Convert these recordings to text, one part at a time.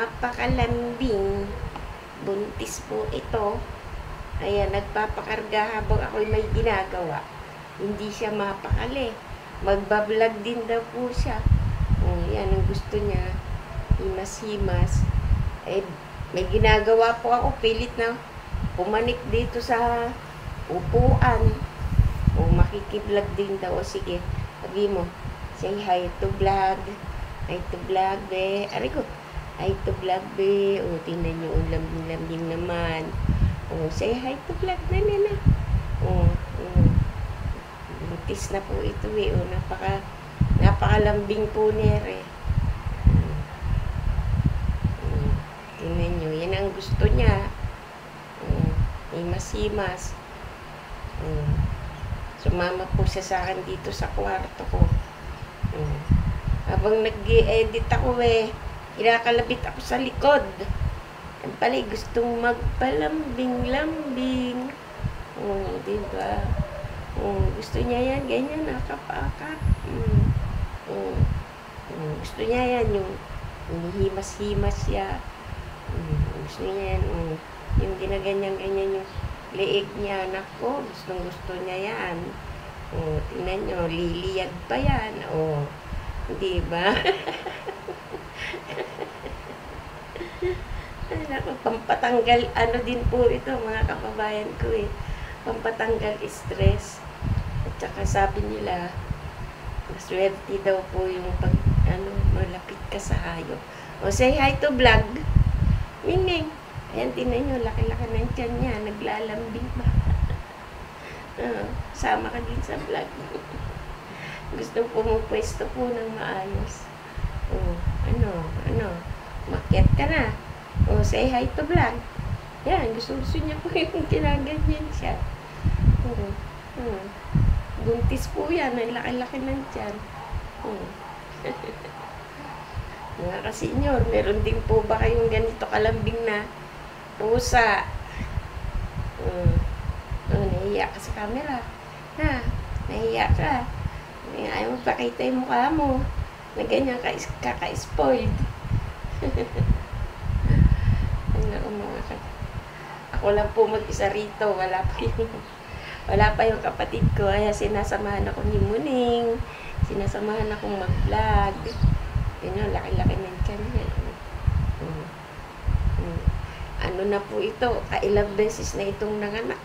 napakalambing. Buntis po ito. Ayan, nagpapakarga habang ako'y may ginagawa. Hindi siya mapakali. Magbablog din daw po siya. Yan ang gusto niya. Himas-himas. Eh, may ginagawa po ako. Pilit na pumanik dito sa upuan. Makikiblog din daw. O sige, sabi mo, say hi to vlog. Hi to vlog, be. Aray ko. Hi to vlog, be. Tingnan nyo, lambing-lambing naman. Say hi to vlog na nila. Butis na po ito, eh. Napakalambing po nere. Tingnan nyo, yan ang gusto niya. Himas-himas. Sumama po siya sa akin dito sa kwarto ko. Habang nag-edit ako, kinakalabit ako sa likod. Yan pala, gustong magpalambing-lambing. Diba? Gusto niya yan, ganyan, nakapaakat. Gusto niya yan, yung hinihimas-himas siya. Gusto niya yan, yung ginaganyan-ganyan yung leeg niya. Nako, gustong-gusto niya yan. Tingnan nyo, liliyad pa yan. Diba? Nako, pampatanggal, ano din po ito, mga kababayan ko, pampatanggal stress. At saka sabi nila, maswerte daw po yung pag, malapit ka sa hayop. Say hi to vlog. Minging. Ayan, tinan nyo, laki-laki ng tiyan niya. Naglalambing pa. Sama ka din sa vlog. Gusto pumupwesto po ng maayos. Makyat ka na. Say hi to vlog. Yan, gusto niya po yung kinaganyan siya. Buntis po yan. Ang laki-laki ng tiyan. Mga kasenyor, meron din po ba kayong ganito kalambing na pusa? Nahiya ka sa camera. Nahiya ka. Ayaw mo pakita yung mukha mo. Na ganyan kaka-spoiled. Ako lang po mag-isa rito. Wala pa yung kapatid ko. Kaya sinasamahan ako ni Muning. Sinasamahan akong mag-vlog. Ganyan, laki-laki ng tiyan niya. Ano na po ito? Kailang beses na itong nanganak.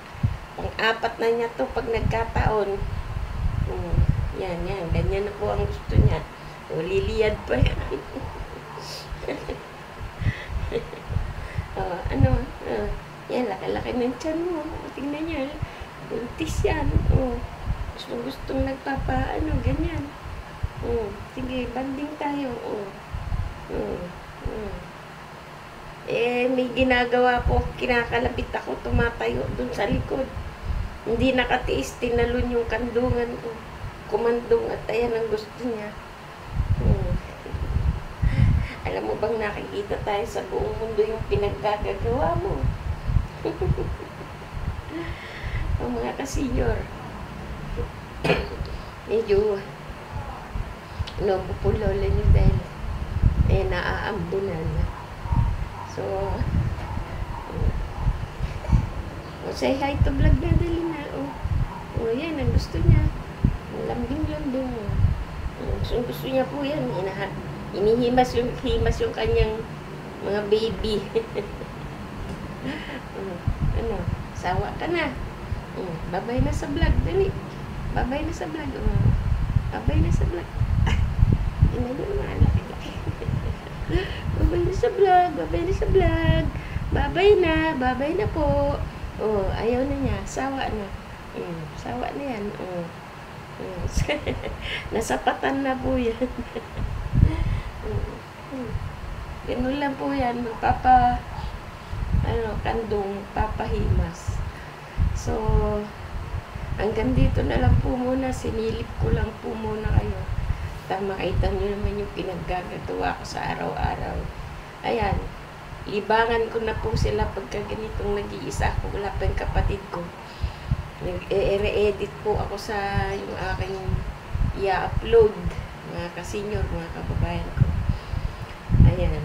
Pang-apat na niya to pag nagkataon. Yan. Ganyan na po ang gusto niya. Liliyad pa yan. Yan, laki-laki ng tiyan mo. Tingnan niya. Buntis yan. Gustong ganyan. Sige, banding tayo. May ginagawa po, kinakalapit ako, tumatayo dun sa likod. Hindi nakatiis, tinalon yung kandungan ko. Kumandong at ayan ang gusto niya. Alam mo bang nakikita tayo sa buong mundo yung pinaggagawa mo? Ang mga kasenyor. Medyo pupulola niyo dahil naaambunan. So, say hi to vlog na dali na. Yan ang gusto niya. Lambing-lambing. Gusto niya po yan. Inihimas yung kanyang mga baby. Sawa ka na. Babay na sa vlog. Dali. Babay na sa vlog. Babay na sa vlog. Babay na sa vlog. Babay na sa vlog. Babay na po. Ayaw na niya. Sawa na. Sawa na yan. Nasapatan na po yan. Ganun lang po yan. Kandong, papahimas. So, hanggang dito na lang po muna. Sinilip ko lang po muna kayo. Makita nyo naman yung pinaggagawa ko sa araw-araw. Ayan, libangan ko na po sila pagka ganitong nag-iisa ako. Wala pa yung kapatid ko. Nag-re-edit po ako sa yung aking i-upload. Mga kasenyor, mga kababayan ko. Ayan,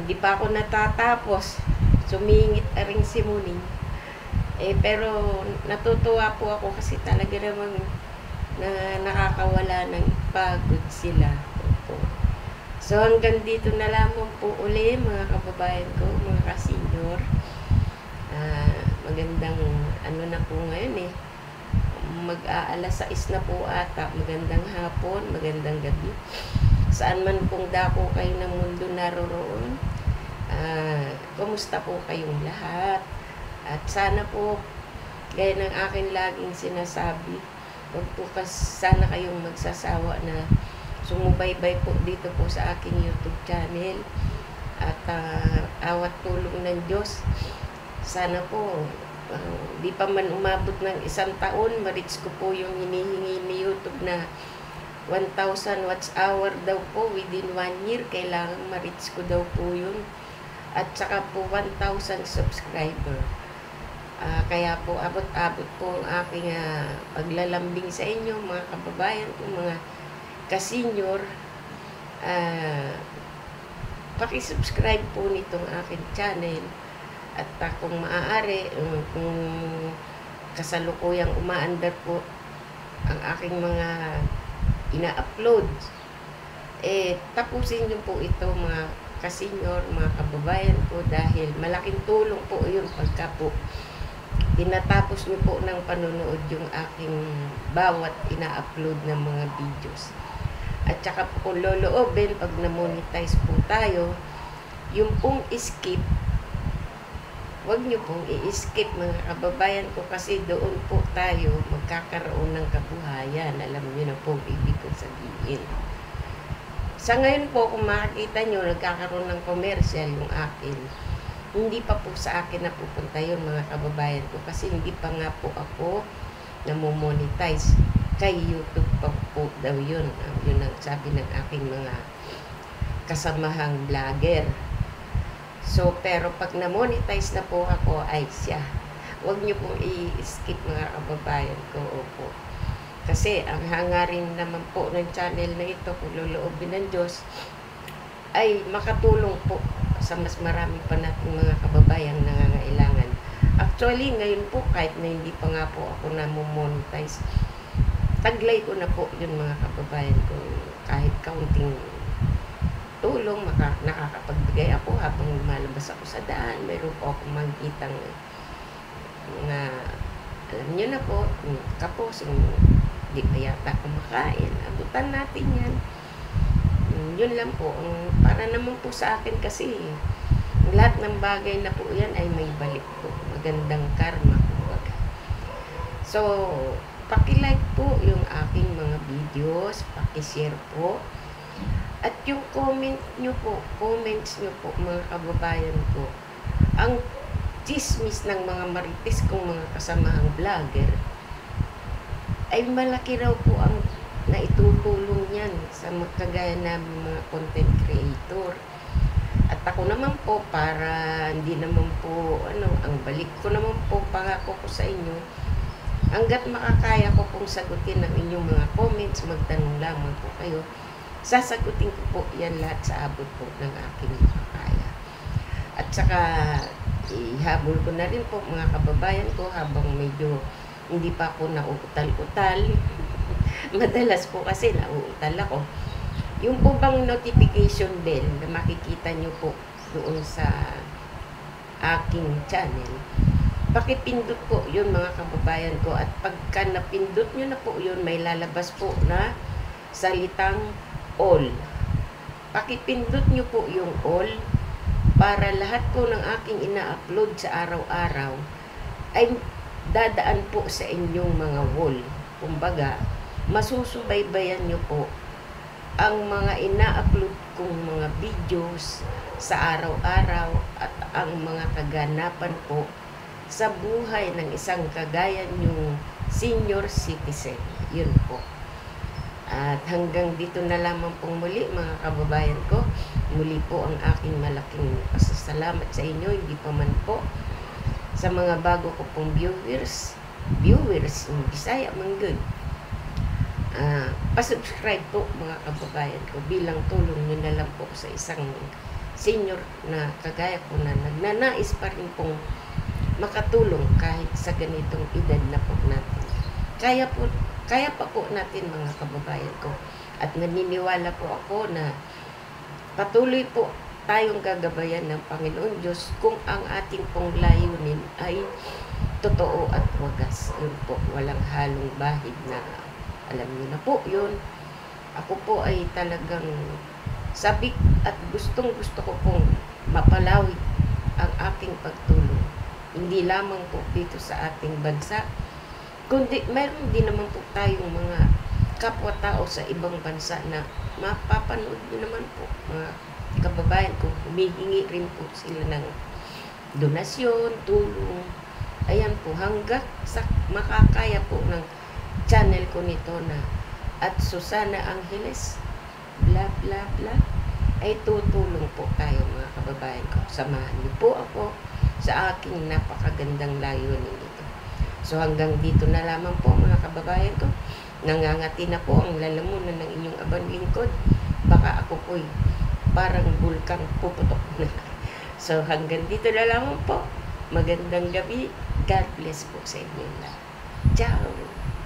Hindi pa ako natatapos. Sumingit na rin si Muning. Pero natutuwa po ako kasi talaga namang nakakawala ng pagod sila. Opo. So hanggang dito na lamang po uli mga kababayan ko, mga ka-senior. Magandang na po ngayon mag-aalas 6 na po ata. Magandang hapon, magandang gabi. Saan man pong dako kayo ng mundo naroroon, kumusta po kayong lahat? At sana po, gaya ng akin laging sinasabi, huwag po sana kayong magsasawa na sumubaybay po dito po sa aking YouTube channel. At awat tulong ng Diyos, sana po, di pa man umabot ng 1 taon, ma-reach ko po yung hinihingi ni YouTube na 1,000 watch hour daw po within 1 year. Kailangan ma-reach ko daw po yun. At saka po 1,000 subscriber. Kaya po abot-abot po ang aking paglalambing sa inyo mga kababayan ko, mga ka-senior. Paki-subscribe po nitong aking channel. At kung maaari, kung kasalukuyang umaandar po ang aking mga ina-upload, tapusin nyo po ito mga ka-senior, mga kababayan ko, dahil malaking tulong po yun pagka po tinatapos nyo po ng panonood yung aking bawat ina-upload ng mga videos. At saka po kung loloobin, pag na-monetize po tayo, yung pong skip, wag nyo pong i-skip mga kababayan ko, kasi doon po tayo magkakaroon ng kabuhayan. Alam nyo na po ibig kong sabihin. Sa ngayon po, kung makikita nyo, nagkakaroon ng commercial yung akin. Hindi pa po sa akin napupunta yun mga kababayan ko, kasi hindi pa nga po ako namomonetize. Kay YouTube pa po daw yun. Yun ang sabi ng aking mga kasamahang vlogger. So, pero pag na-monetize na po ako, ay siya. Huwag nyo pong i-skip mga kababayan ko. Opo. Kasi ang hangarin naman po ng channel na ito, kung loloobin ng Diyos, ay makatulong po sa mas marami pa nating mga kababayang nangangailangan. Actually, ngayon po, kahit na hindi pa nga po ako na-monetize, taglay ko na po yun mga kababayan ko. Kahit kaunting tulong, nakakapagbigay ako habang lumalabas ako sa daan. Mayroon po akong makikitang mga, alam nyo na po, kapos, di pa yata kumakain. Abutan natin yan. Yun lang po. Para naman po sa akin kasi, lahat ng bagay na po yan ay may balik po. Magandang karma. Kumbaga. So, paki-like po yung aking mga videos, paki-share po. At yung comments nyo po mga kababayan ko, ang chismis ng mga marites kong mga kasamahang vlogger, ay malaki raw po ang naitutulong yan sa kagaya namin mga content creator. At ako naman po, para hindi naman po, ang balik ko naman po, pangako ko sa inyo, hanggat makakaya ko pong sagutin ang inyong mga comments, magtanong lamang po kayo, sasagutin ko po yan lahat sa abot po ng aking makakaya. At saka, ihabol ko na rin po mga kababayan ko habang medyo hindi pa ako nauutal-utal. Madalas po kasi nauutal ako. Yung po bang notification bell na makikita nyo po doon sa aking channel, pakipindot po yun mga kababayan ko. At pagka napindot nyo na po yun, may lalabas po na salitang all. Pakipindot nyo po yung all para lahat po ng aking ina-upload sa araw-araw ay dadaan po sa inyong mga wall. Kumbaga, masusubaybayan nyo po ang mga ina-upload kong mga videos sa araw-araw at ang mga kaganapan po sa buhay ng isang kagaya nyong senior citizen. Yun po. At hanggang dito na lamang pong muli mga kababayan ko. Muli po ang aking malaking pasasalamat sa inyo. Hindi pa man po sa mga bago ko pong viewers, in Bisaya, Manggod. pasubscribe po mga kababayan ko bilang tulong nyo na lang po sa isang senior na kagaya ko na nagnanais pa rin pong makatulong kahit sa ganitong edad na po natin. Kaya pa po natin mga kababayan ko. At naniniwala po ako na patuloy po tayong gagabayan ng Panginoon Diyos kung ang ating pong layunin ay totoo at wagas. Yun po, walang halong bahid na alam niyo na po yun. Ako po ay talagang sabik at gustong gusto ko pong mapalawig ang aking pagtulong. Hindi lamang po dito sa ating bansa, kundi meron din naman po tayong mga kapwa-tao sa ibang bansa na mapapanood nyo naman po, mga kababayan ko, humihingi rin po sila ng donasyon, tulong. Ayan po, hanggat sa makakaya po ng channel ko nito na at Susana Angeles, bla bla bla, ay tutulong po tayo mga kababayan ko. Samahan niyo po ako sa aking napakagandang layunin nito. So hanggang dito na lamang po mga kababayan ko. Nangangati na po ang lalamunan ng inyong abang lingkod. Baka ako po'y parang bulkang puputok na. So hanggang dito na lamang po. Magandang gabi. God bless po sa inyo lahat. Ciao!